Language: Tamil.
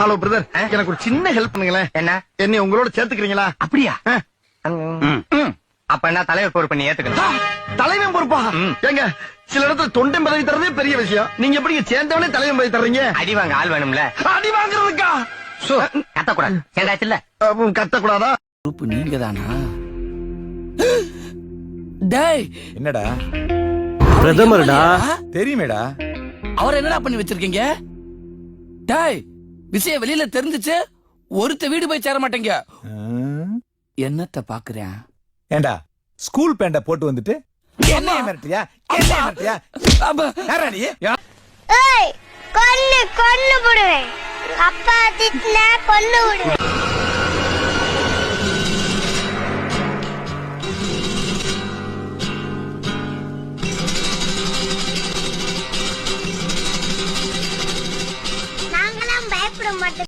ஹலோ பிரதர், எனக்கு ஒரு சின்ன ஹெல்ப் பண்ணுங்களேன். என்ன? என்னை உங்களோட சேர்த்துக்கிறீங்களா? அப்படியா? அப்ப என்ன தலைவர் பொறுப்பு பண்ணி ஏத்துக்கணும்? தலைவன் பொறுப்பா? ஏங்க, சில இடத்துல தொண்டை பதவி தரதே பெரிய விஷயம். நீங்க எப்படி சேர்ந்தவனே தலைவன் பதவி தர்றீங்க? அடி வாங்க ஆள் வேணும்ல. அடி வாங்குறதுக்கா? கத்தக்கூடாது. சேர்ந்தாச்சுல்ல? கத்தக்கூடாதா? பொறுப்பு நீங்க தானா? டேய், என்னடா? பிரதமர்டா. தெரியுமேடா. அவர் என்னடா பண்ணி வச்சிருக்கீங்க? டேய், விஷயம் வெளியில தெரிஞ்சுச்சு, ஒருத்த வீடு போய் சேர மாட்டேங்க. என்னத்த பாக்குறேன்? ஏண்டா, ஸ்கூல் பேண்ட போட்டு வந்துட்டு என்னைய மிரட்டியா? என்னைய மிரட்டியா? யாரா நீ? ஏய், கொன்னு போடுவேன். அப்பா திட்டினா கொன்னு விடுவேன். நாங்களாம் பயப்பட மாட்டோம்.